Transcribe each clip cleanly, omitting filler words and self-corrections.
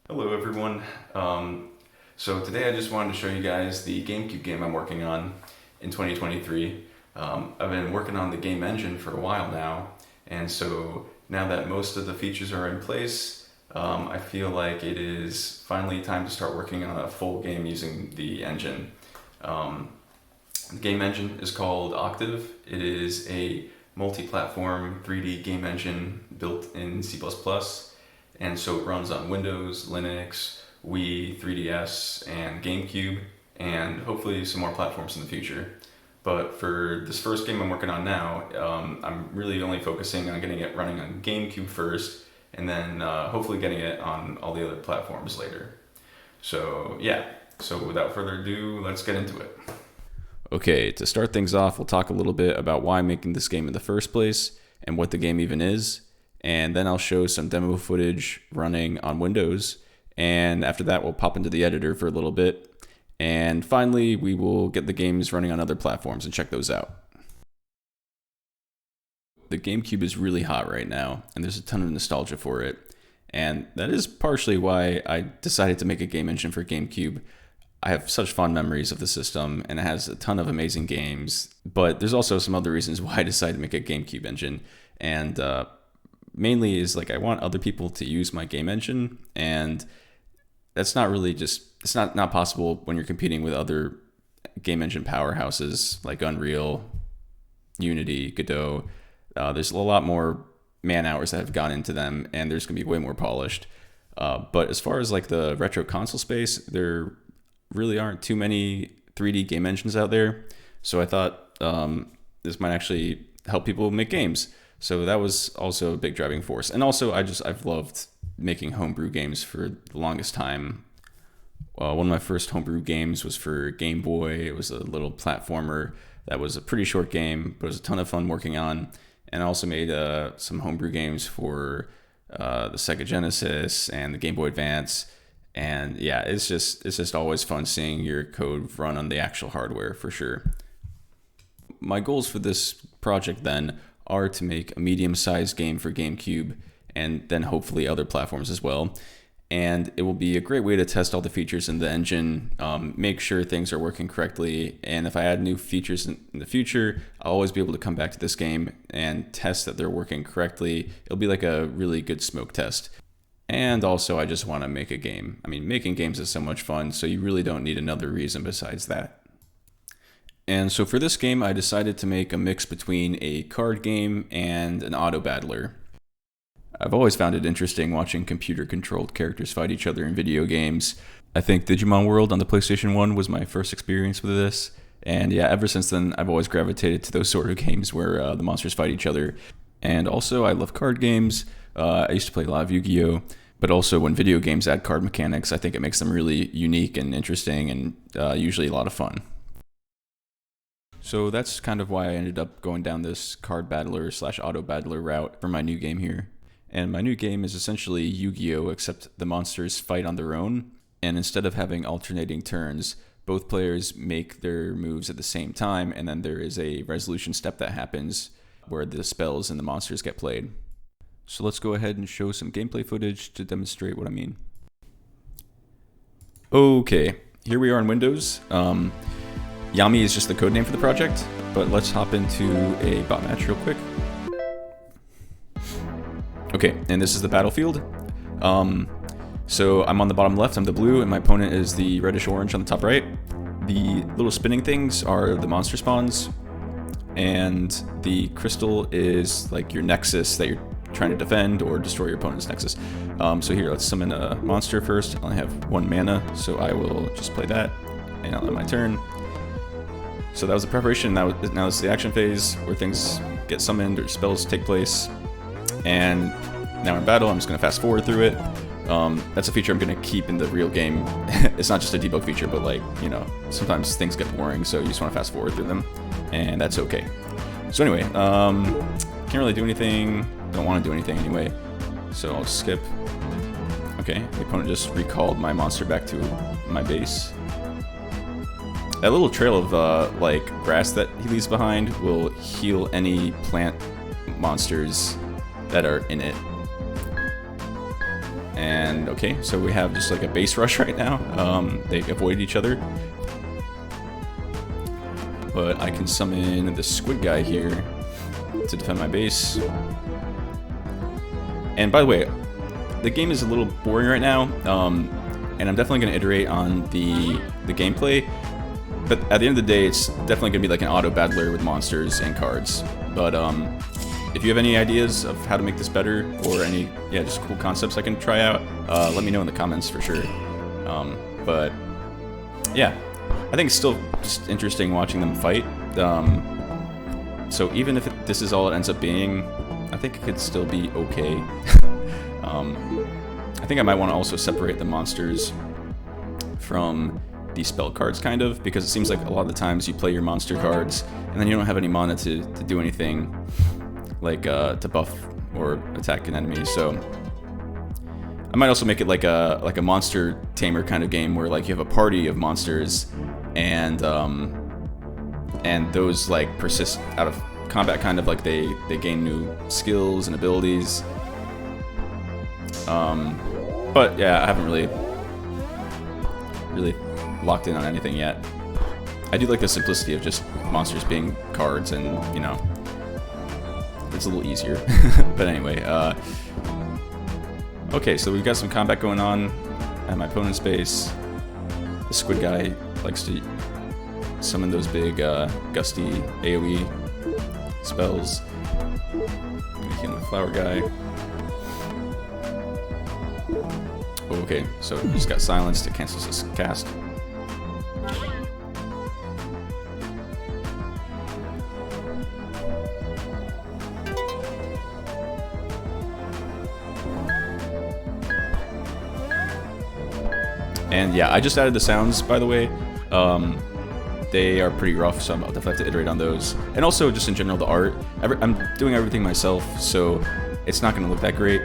Hello everyone. So today I just wanted to show you guys the GameCube game I'm working on in 2023. I've been working on the game engine for a while now, and so now that most of the features are in place, I feel like it is finally time to start working on a full game using the engine. The game engine is called Octave. It is a multi-platform 3D game engine built in C++. And so it runs on Windows, Linux, Wii, 3DS, and GameCube, and hopefully some more platforms in the future. But for this first game I'm working on now, I'm really only focusing on getting it running on GameCube first, and then hopefully getting it on all the other platforms later. So yeah, so without further ado, let's get into it. Okay, to start things off, we'll talk a little bit about why I'm making this game in the first place, and what the game even is. And then I'll show some demo footage running on Windows, and after that we'll pop into the editor for a little bit, and finally we will get the games running on other platforms and check those out. The GameCube is really hot right now, and there's a ton of nostalgia for it, and that is partially why I decided to make a game engine for GameCube. I have such fond memories of the system, and it has a ton of amazing games, but there's also some other reasons why I decided to make a GameCube engine, and mainly is like I want other people to use my game engine, and that's not really it's not possible when you're competing with other game engine powerhouses like Unreal, Unity, Godot. There's a lot more man hours that have gone into them, and there's gonna be way more polished. But as far as like the retro console space, there really aren't too many 3D game engines out there. So I thought this might actually help people make games. So that was also a big driving force. And also I've loved making homebrew games for the longest time. One of my first homebrew games was for Game Boy. It was a little platformer that was a pretty short game, but it was a ton of fun working on. And I also made some homebrew games for the Sega Genesis and the Game Boy Advance. And yeah, it's just always fun seeing your code run on the actual hardware for sure. My goals for this project then are to make a medium-sized game for GameCube, and then hopefully other platforms as well. And it will be a great way to test all the features in the engine, make sure things are working correctly, and if I add new features in the future, I'll always be able to come back to this game and test that they're working correctly. It'll be like a really good smoke test. And also, I just want to make a game. I mean, making games is so much fun, so you really don't need another reason besides that. And so for this game, I decided to make a mix between a card game and an auto battler. I've always found it interesting watching computer-controlled characters fight each other in video games. I think Digimon World on the PlayStation 1 was my first experience with this. And yeah, ever since then, I've always gravitated to those sort of games where the monsters fight each other. And also, I love card games. I used to play a lot of Yu-Gi-Oh! But also, when video games add card mechanics, I think it makes them really unique and interesting and usually a lot of fun. So that's kind of why I ended up going down this card battler / auto battler route for my new game here. And my new game is essentially Yu-Gi-Oh! Except the monsters fight on their own. And instead of having alternating turns, both players make their moves at the same time, and then there is a resolution step that happens where the spells and the monsters get played. So let's go ahead and show some gameplay footage to demonstrate what I mean. Okay, here we are in Windows. Yami is just the code name for the project, but let's hop into a bot match real quick. Okay, and this is the battlefield. So I'm on the bottom left, I'm the blue, and my opponent is the reddish orange on the top right. The little spinning things are the monster spawns, and the crystal is like your nexus that you're trying to defend or destroy your opponent's nexus. So here, let's summon a monster first. I only have 1 mana, so I will just play that, and I'll end my turn. So that was the preparation. Now it's the action phase where things get summoned or spells take place. And now we're in battle. I'm just going to fast forward through it. That's a feature I'm going to keep in the real game. It's not just a debug feature, but like, you know, sometimes things get boring, so you just want to fast forward through them, and that's okay. So anyway, can't really do anything. Don't want to do anything anyway, so I'll skip. Okay, the opponent just recalled my monster back to my base. That little trail of like grass that he leaves behind will heal any plant monsters that are in it. And okay, so we have just like a base rush right now. They avoid each other. But I can summon the squid guy here to defend my base. And by the way, the game is a little boring right now, and I'm definitely going to iterate on the gameplay. But at the end of the day, it's definitely going to be like an auto battler with monsters and cards. But if you have any ideas of how to make this better, or any just cool concepts I can try out, let me know in the comments for sure. But yeah, I think it's still just interesting watching them fight. So even if this is all it ends up being, I think it could still be okay. I think I might want to also separate the monsters from the spell cards, kind of, because it seems like a lot of the times you play your monster cards and then you don't have any mana to do anything, like to buff or attack an enemy. So I might also make it like a monster tamer kind of game, where like you have a party of monsters, and those like persist out of combat, kind of like they gain new skills and abilities. But yeah, I haven't really locked in on anything yet. I do like the simplicity of just monsters being cards, and you know, it's a little easier. But anyway, okay, so we've got some combat going on at my opponent's base. The squid guy likes to summon those big gusty AoE spells. I'm gonna kill the flower guy. Oh, okay, so he just got silenced. It cancels his cast. And yeah, I just added the sounds, by the way. They are pretty rough, so I'll definitely have to iterate on those. And also, just in general, the art. I'm doing everything myself, so it's not going to look that great.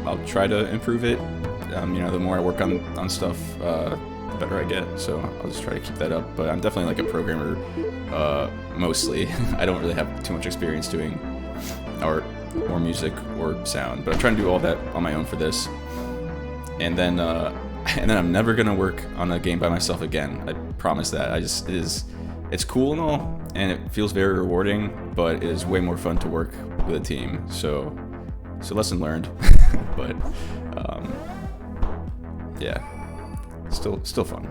I'll try to improve it. You know, the more I work on stuff, the better I get. So I'll just try to keep that up. But I'm definitely like a programmer, mostly. I don't really have too much experience doing art or music or sound, but I'm trying to do all that on my own for this. And then I'm never gonna work on a game by myself again. I promise that. It's cool and all, and it feels very rewarding, but it is way more fun to work with a team. So lesson learned. But yeah, still fun.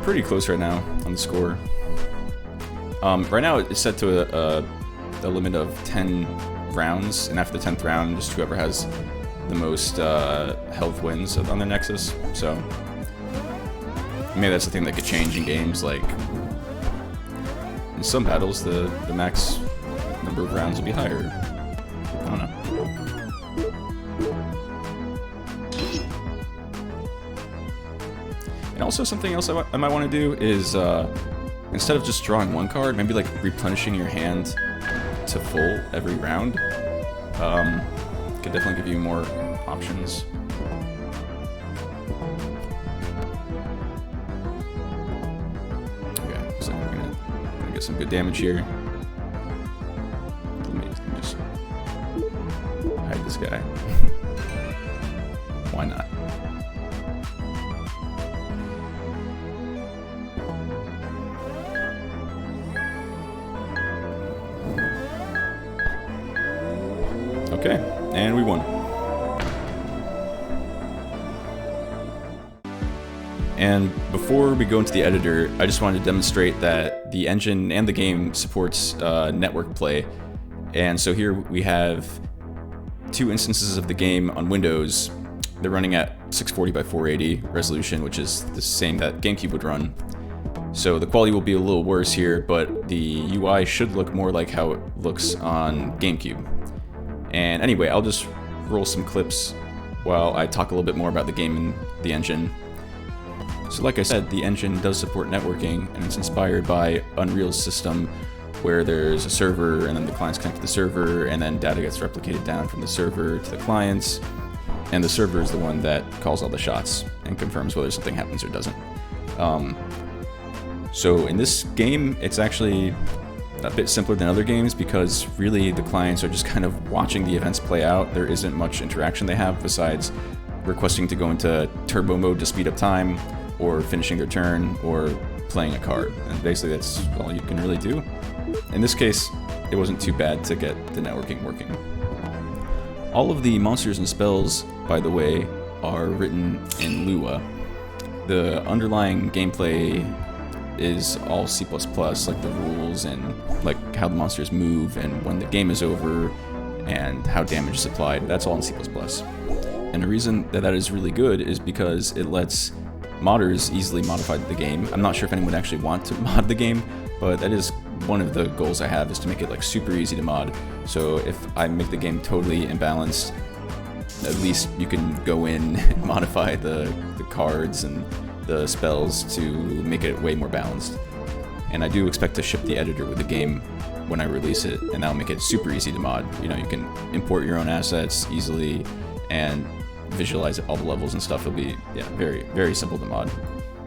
Pretty close right now on the score. Right now it's set to a limit of 10 rounds, and after the 10th round, just whoever has the most health wins on their Nexus. So maybe that's the thing that could change in games. Like in some battles, the max number of rounds will be higher. I don't know. And also something else I might want to do is, instead of just drawing one card, maybe like replenishing your hand to full every round. Could definitely give you more options. Okay, so we're gonna get some good damage here. Let me just hide this guy. Why not? Okay, and we won. And before we go into the editor, I just wanted to demonstrate that the engine and the game supports network play. And so here we have two instances of the game on Windows. They're running at 640 by 480 resolution, which is the same that GameCube would run. So the quality will be a little worse here, but the UI should look more like how it looks on GameCube. And anyway, I'll just roll some clips while I talk a little bit more about the game and the engine. So like I said, the engine does support networking, and it's inspired by Unreal's system where there's a server and then the clients connect to the server, and then data gets replicated down from the server to the clients, and the server is the one that calls all the shots and confirms whether something happens or doesn't. So in this game, it's actually a bit simpler than other games because really the clients are just kind of watching the events play out. There isn't much interaction they have besides requesting to go into turbo mode to speed up time, or finishing their turn, or playing a card. And basically that's all you can really do. In this case, it wasn't too bad to get the networking working. All of the monsters and spells, by the way, are written in Lua. The underlying gameplay is all C++, like the rules and like how the monsters move and when the game is over and how damage is applied. That's all in C++. And the reason that that is really good is because it lets modders easily modify the game. I'm not sure if anyone would actually want to mod the game, but that is one of the goals I have, is to make it like super easy to mod. So if I make the game totally imbalanced, at least you can go in and modify the cards and the spells to make it way more balanced. And I do expect to ship the editor with the game when I release it, and that'll make it super easy to mod. You know, you can import your own assets easily and visualize all the levels and stuff. It'll be, yeah, very, very simple to mod.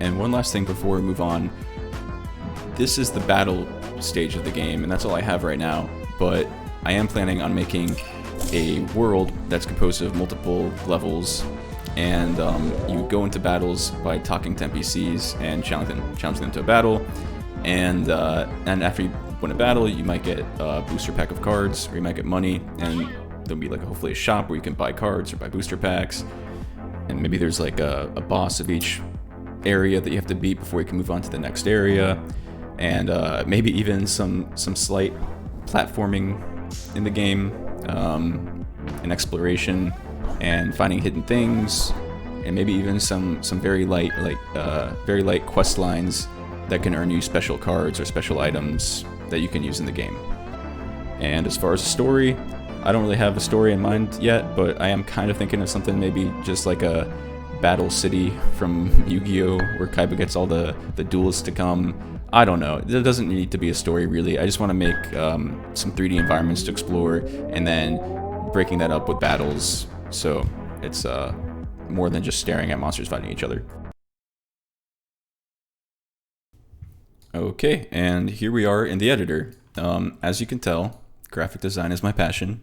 And one last thing before we move on. This is the battle stage of the game, and that's all I have right now, but I am planning on making a world that's composed of multiple levels, and you go into battles by talking to NPCs and challenging them to a battle, and after you win a battle, you might get a booster pack of cards, or you might get money, and there'll be like hopefully a shop where you can buy cards or buy booster packs, and maybe there's like a boss of each area that you have to beat before you can move on to the next area, and maybe even some slight platforming in the game, and exploration, and finding hidden things, and maybe even some very light quest lines that can earn you special cards or special items that you can use in the game. And as far as the story, I don't really have a story in mind yet, but I am kind of thinking of something maybe just like a Battle City from Yu-Gi-Oh! Where Kaiba gets all the duelists to come. I don't know. There doesn't need to be a story, really. I just want to make some 3D environments to explore, and then breaking that up with battles, so it's more than just staring at monsters fighting each other. Okay, and here we are in the editor. As you can tell, graphic design is my passion.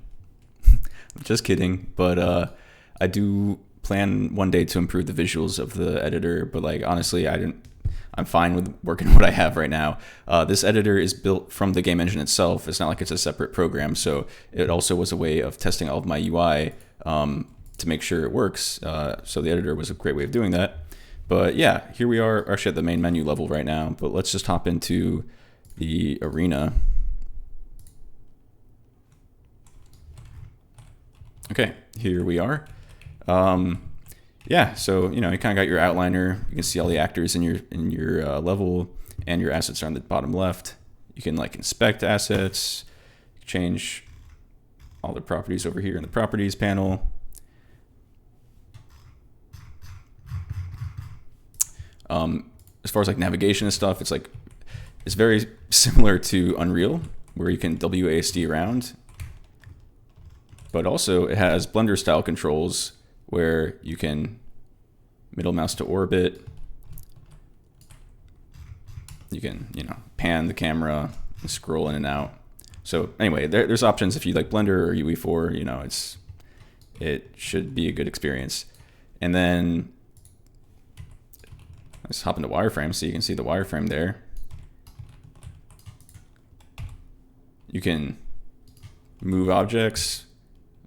Just kidding, but I do plan one day to improve the visuals of the editor, but like honestly, I'm fine with working what I have right now. This editor is built from the game engine itself. It's not like it's a separate program, so it also was a way of testing all of my UI to make sure it works. So the editor was a great way of doing that. But yeah, here we are actually at the main menu level right now, but let's just hop into the arena. Okay, here we are. Yeah, so you know, you kind of got your outliner. You can see all the actors in your level, and your assets are on the bottom left. You can like inspect assets, change all the properties over here in the properties panel. As far as like navigation and stuff, it's very similar to Unreal, where you can WASD around, but also it has Blender style controls where you can middle mouse to orbit. You can, you know, pan the camera and scroll in and out. So anyway, there's options if you like Blender or UE4. You know, it should be a good experience. And then let's hop into wireframe so you can see the wireframe there. You can move objects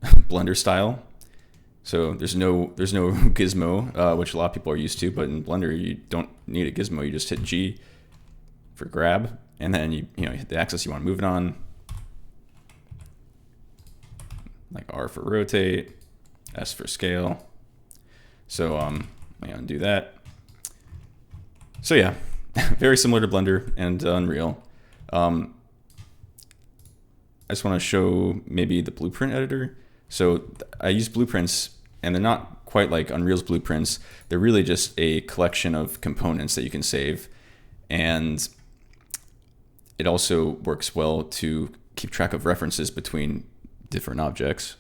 Blender style. So there's no gizmo, which a lot of people are used to, but in Blender you don't need a gizmo. You just hit G for grab, and then you hit the axis you want to move it on, like R for rotate, S for scale. So I'm gonna do that. So yeah, very similar to Blender and Unreal. I just want to show maybe the blueprint editor. So I use blueprints, and they're not quite like Unreal's blueprints. They're really just a collection of components that you can save. And it also works well to keep track of references between different objects.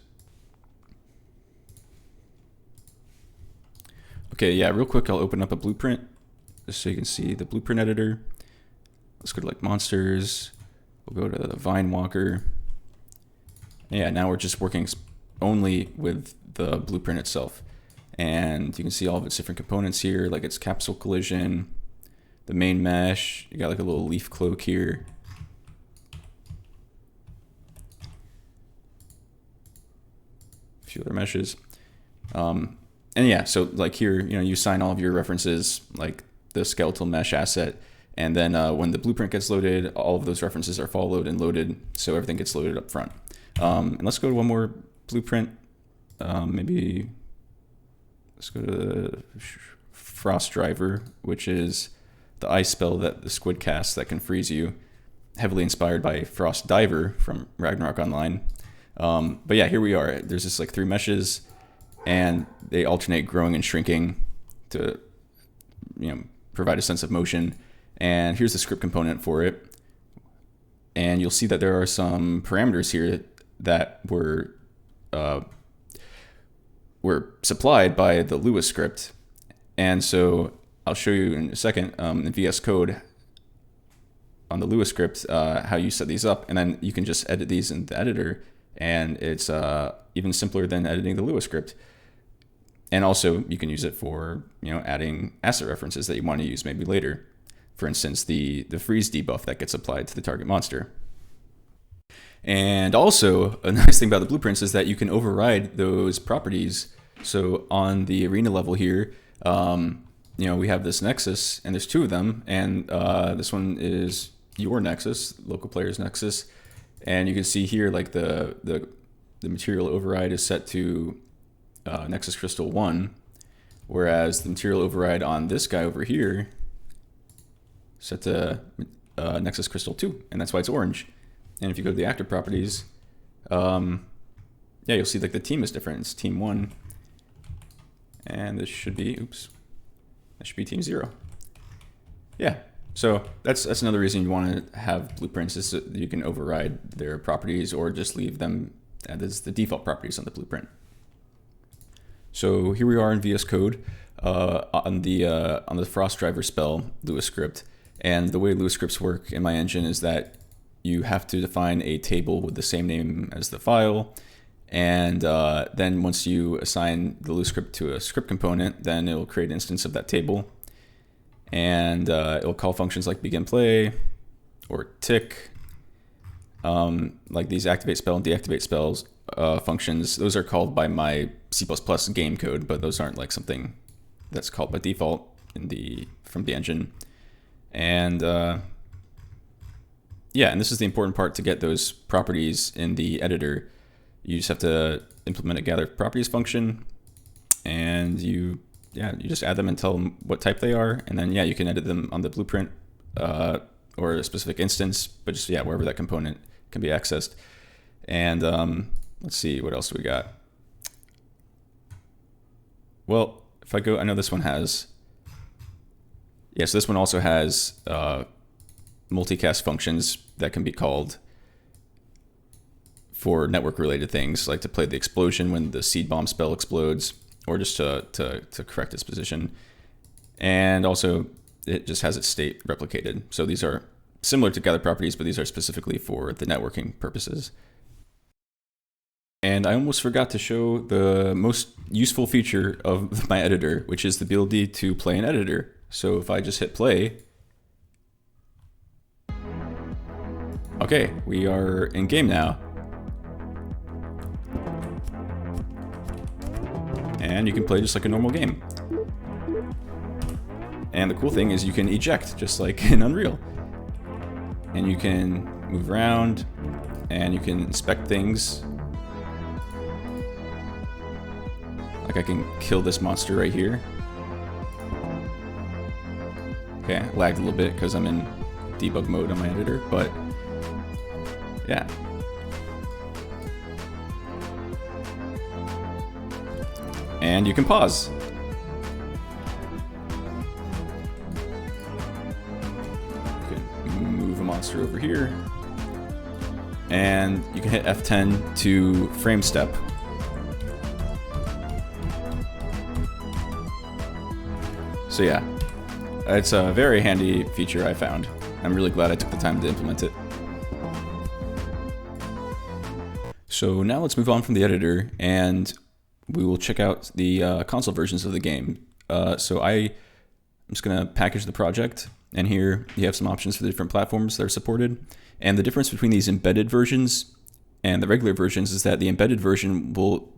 Okay, yeah, real quick, I'll open up a blueprint just so you can see the blueprint editor. Let's go to like monsters. We'll go to the vine walker. Yeah, now we're just working only with the blueprint itself. And you can see all of its different components here, like its capsule collision, the main mesh. You got like a little leaf cloak here. A few other meshes. And yeah, so like here, you know, you assign all of your references, like the skeletal mesh asset. And then when the blueprint gets loaded, all of those references are followed and loaded, so everything gets loaded up front. And let's go to one more blueprint. Maybe let's go to the Frost Driver, which is the ice spell that the squid casts that can freeze you, heavily inspired by Frost Diver from Ragnarok Online. But yeah, here we are. There's just like 3 meshes, and they alternate growing and shrinking to, you know, provide a sense of motion. And here's the script component for it. And you'll see that there are some parameters here that were supplied by the Lua script. And so I'll show you in a second in VS Code on the Lua script how you set these up. And then you can just edit these in the editor. And it's even simpler than editing the Lua script. And also you can use it for, you know, adding asset references that you want to use maybe later. For instance, the freeze debuff that gets applied to the target monster. And also, a nice thing about the blueprints is that you can override those properties. So on the arena level here, you know, we have this nexus, and there's 2 of them, and this one is your nexus, local player's nexus. And you can see here, like the material override is set to Nexus Crystal 1, whereas the material override on this guy over here set to Nexus Crystal 2, and that's why it's orange. And if you go to the active properties, yeah, you'll see like the team is different. It's team 1, and this should be, that should be team 0. Yeah, so that's another reason you want to have blueprints, is so that you can override their properties or just leave them as the default properties on the blueprint. So here we are in VS Code on the Frost Driver spell Lua script. And the way Lua scripts work in my engine is that you have to define a table with the same name as the file. And then once you assign the Lua script to a script component, then it'll create an instance of that table. And it'll call functions like begin play or tick. Like these activate spell and deactivate spells functions, those are called by my C++ game code, but those aren't like something that's called by default from the engine. And yeah, and this is the important part to get those properties in the editor. You just have to implement a gather properties function, and you just add them and tell them what type they are, and then you can edit them on the blueprint or a specific instance, but just wherever that component can be accessed. And let's see, what else do we got? Well, if I go, I know this one has. So this one also has multicast functions that can be called for network-related things, like to play the explosion when the seed bomb spell explodes, or just to correct its position. And also, it just has its state replicated. So these are similar to gather properties, but these are specifically for the networking purposes. And I almost forgot to show the most useful feature of my editor, which is the ability to play an editor. So if I just hit play, okay, we are in game now. And you can play just like a normal game. And the cool thing is you can eject just like in Unreal. And you can move around, and you can inspect things. Like I can kill this monster right here. Okay, I lagged a little bit because I'm in debug mode on my editor, but yeah. And you can pause. You can move a monster faster over here. And you can hit F10 to frame step. So yeah, it's a very handy feature I found. I'm really glad I took the time to implement it. So now let's move on from the editor and we will check out the console versions of the game. So I'm just gonna package the project, and here you have some options for the different platforms that are supported. And the difference between these embedded versions and the regular versions is that the embedded version will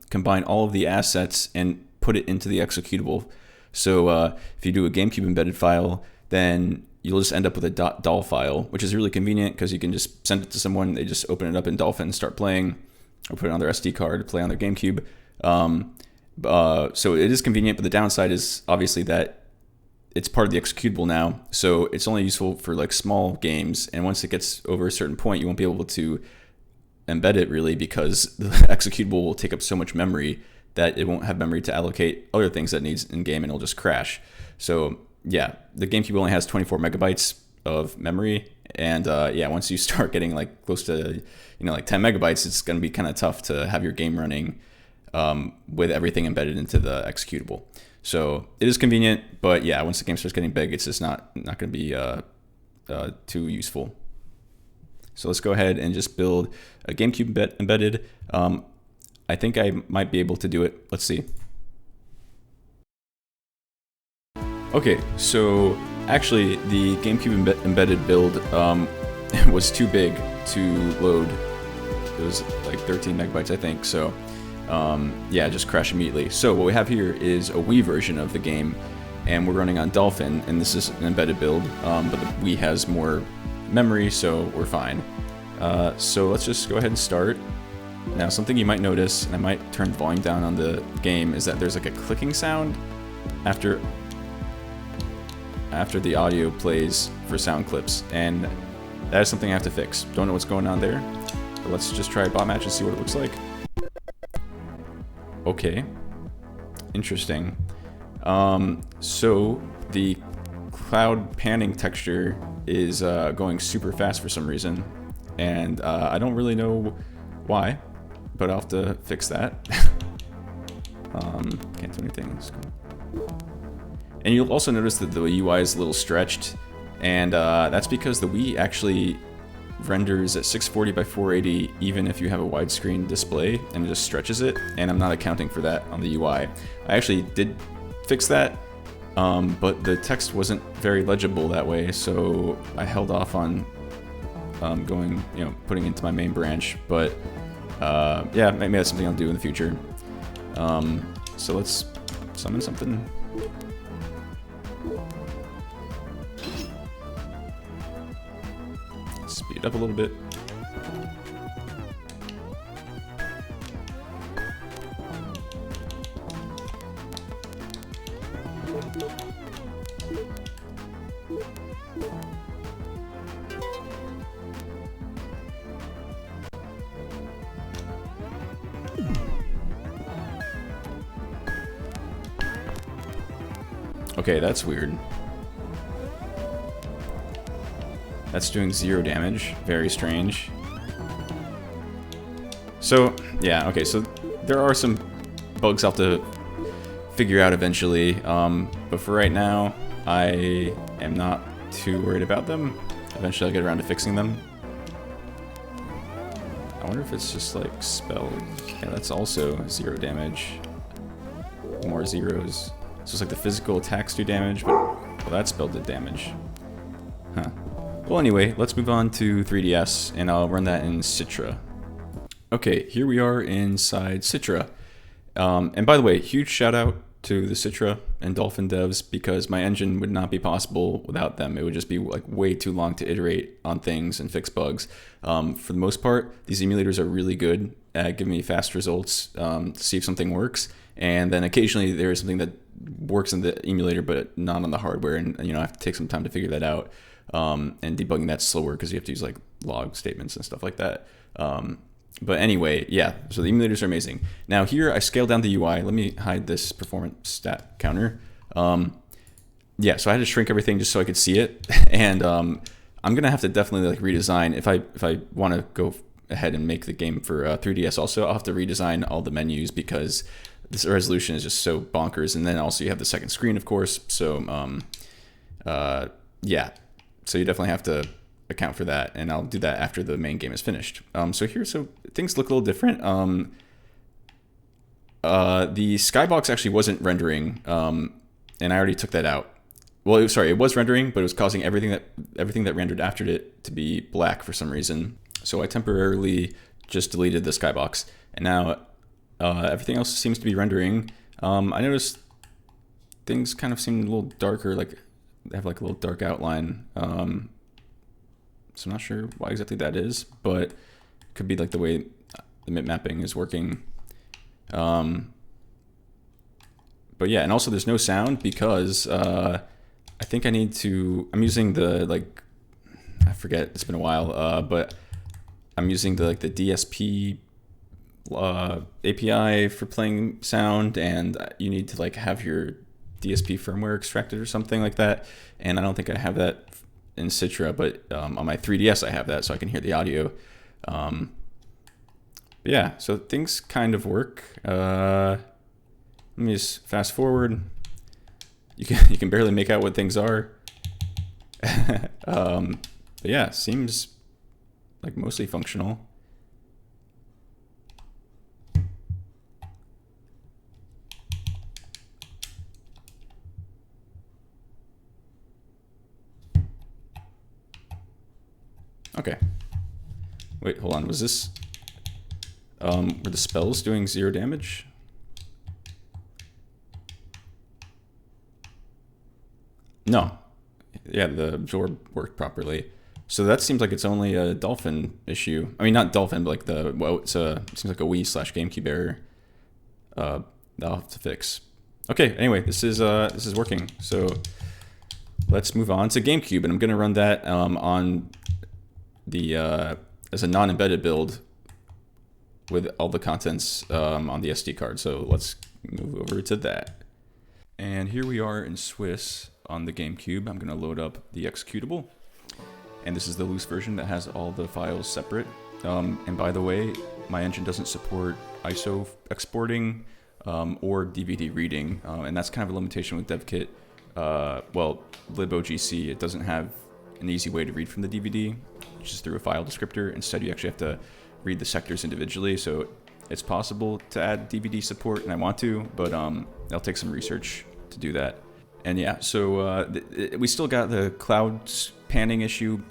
combine all of the assets and put it into the executable. So if you do a GameCube embedded file, then you'll just end up with a .dol file, which is really convenient because you can just send it to someone, they just open it up in Dolphin and start playing, or put it on their SD card to play on their GameCube. So it is convenient, but the downside is obviously that it's part of the executable now, so it's only useful for like small games, and once it gets over a certain point, you won't be able to embed it really because the executable will take up so much memory that it won't have memory to allocate other things that it needs in game, and it'll just crash. So yeah, the GameCube only has 24 megabytes of memory, and yeah, once you start getting like close to like 10 megabytes, it's going to be kind of tough to have your game running with everything embedded into the executable. So it is convenient, but yeah, once the game starts getting big, it's just not going to be too useful. So let's go ahead and just build a GameCube embedded. I think I might be able to do it. Let's see. Okay, so actually the GameCube embedded build was too big to load. It was like 13 megabytes, I think. So yeah, just crashed immediately. So what we have here is a Wii version of the game, and we're running on Dolphin, and this is an embedded build, but the Wii has more memory, so we're fine. So let's just go ahead and start. Now, something you might notice, and I might turn volume down on the game, is that there's like a clicking sound after the audio plays for sound clips, and that is something I have to fix. Don't know what's going on there, but let's just try a bot match and see what it looks like. Okay, interesting. So the cloud panning texture is going super fast for some reason, and I don't really know why, but I'll have to fix that. Can't do anything. Let's go. And you'll also notice that the UI is a little stretched, and that's because the Wii actually renders at 640 by 480 even if you have a widescreen display, and it just stretches it, and I'm not accounting for that on the UI. I actually did fix that, but the text wasn't very legible that way, so I held off on going, putting into my main branch, but yeah, maybe that's something I'll do in the future. So let's summon something. Speed it up a little bit. Okay, that's weird. That's doing 0 damage. Very strange. So, yeah, okay, so there are some bugs I'll have to figure out eventually, but for right now, I am not too worried about them. Eventually I'll get around to fixing them. I wonder if it's just like spelled. Yeah, that's also 0 damage. More zeros. So it's like the physical attacks do damage, but well, that spelled the damage. Huh. Well, anyway, let's move on to 3DS, and I'll run that in Citra. Okay, here we are inside Citra. And by the way, huge shout out to the Citra and Dolphin devs, because my engine would not be possible without them. It would just be like way too long to iterate on things and fix bugs. For the most part, these emulators are really good at giving me fast results to see if something works. And then occasionally there is something that works in the emulator but not on the hardware, and I have to take some time to figure that out. And debugging that's slower because you have to use like log statements and stuff like that. But anyway, yeah, so the emulators are amazing. Now here I scaled down the UI. Let me hide this performance stat counter. Yeah, so I had to shrink everything just so I could see it. And I'm gonna have to definitely like redesign if I want to go ahead and make the game for 3DS. Also, I'll have to redesign all the menus because this resolution is just so bonkers. And then also you have the second screen, of course. So yeah, so you definitely have to account for that, and I'll do that after the main game is finished. So things look a little different. The skybox actually wasn't rendering, and I already took that out. Well, it was rendering, but it was causing everything that rendered after it to be black for some reason. So I temporarily just deleted the skybox, and now everything else seems to be rendering. I noticed things kind of seem a little darker, like they have like a little dark outline. So I'm not sure why exactly that is, but it could be like the way the mip mapping is working. But yeah, and also there's no sound because I think I'm using the I forget, it's been a while, but I'm using the DSP API for playing sound, and you need to have your DSP firmware extracted or something like that. And I don't think I have that in Citra, but on my 3DS I have that, so I can hear the audio. But yeah, so things kind of work. Let me just fast forward. You can barely make out what things are. But yeah, seems like mostly functional. Okay. Wait, hold on. Was this were the spells doing 0 damage? No. Yeah, the absorb worked properly. So that seems like it's only a Dolphin issue. I mean, not Dolphin, but it seems like a Wii/GameCube error. I'll have to fix. Okay. Anyway, this is working. So let's move on to GameCube, and I'm gonna run that on the as a non-embedded build with all the contents on the SD card. So let's move over to that. And here we are in Swiss on the GameCube. I'm gonna load up the executable. And this is the loose version that has all the files separate. And by the way, my engine doesn't support ISO exporting or DVD reading. And that's kind of a limitation with devkit. Well, libogc, it doesn't have an easy way to read from the DVD, which is through a file descriptor. Instead, you actually have to read the sectors individually. So it's possible to add DVD support, and I want to, but it'll take some research to do that. And yeah, so we still got the cloud panning issue.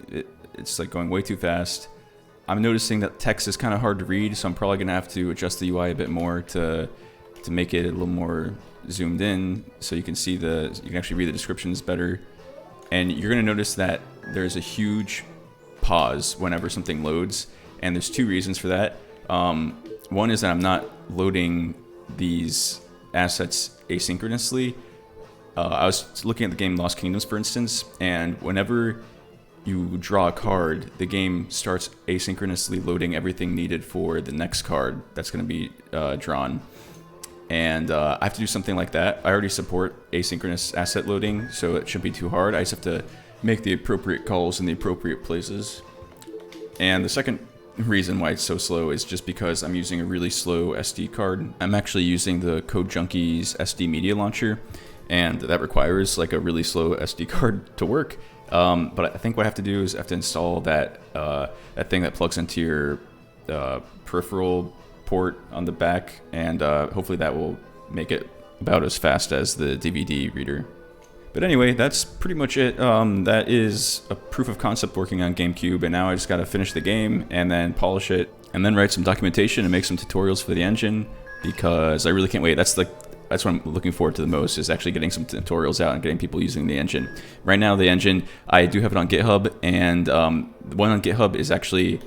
It's like going way too fast. I'm noticing that text is kind of hard to read, so I'm probably gonna have to adjust the UI a bit more to make it a little more zoomed in, so you can actually read the descriptions better. And you're gonna notice that there's a huge pause whenever something loads, and there's 2 reasons for that. One is that I'm not loading these assets asynchronously. I was looking at the game Lost Kingdoms, for instance, and whenever you draw a card, the game starts asynchronously loading everything needed for the next card that's going to be drawn. And I have to do something like that. I already support asynchronous asset loading, so it shouldn't be too hard. I just have to make the appropriate calls in the appropriate places. And the second reason why it's so slow is just because I'm using a really slow SD card. I'm actually using the CodeJunkie's SD Media Launcher, and that requires like a really slow SD card to work. But I think what I have to do is I have to install that thing that plugs into your peripheral port on the back, and hopefully that will make it about as fast as the DVD reader. But anyway, that's pretty much it. That is a proof of concept working on GameCube, and now I just got to finish the game and then polish it and then write some documentation and make some tutorials for the engine, because I really can't wait. That's what I'm looking forward to the most, is actually getting some tutorials out and getting people using the engine. Right now, the engine, I do have it on GitHub, and the one on GitHub is actually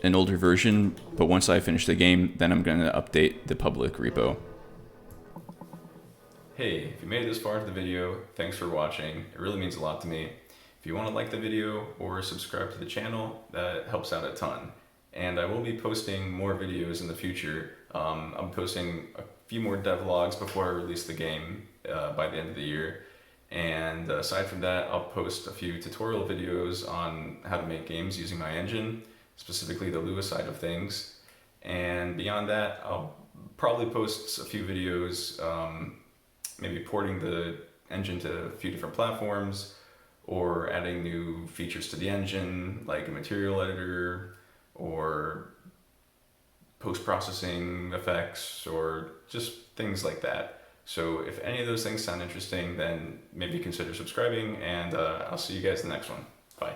an older version, but once I finish the game, then I'm going to update the public repo. Hey, if you made it this far into the video, thanks for watching. It really means a lot to me. If you want to like the video or subscribe to the channel, that helps out a ton. And I will be posting more videos in the future. I'm posting a few more devlogs before I release the game by the end of the year. And aside from that, I'll post a few tutorial videos on how to make games using my engine, specifically the Lua side of things. And beyond that, I'll probably post a few videos, maybe porting the engine to a few different platforms, or adding new features to the engine, like a material editor, or post-processing effects, or just things like that. So if any of those things sound interesting, then maybe consider subscribing, and I'll see you guys in the next one. Bye.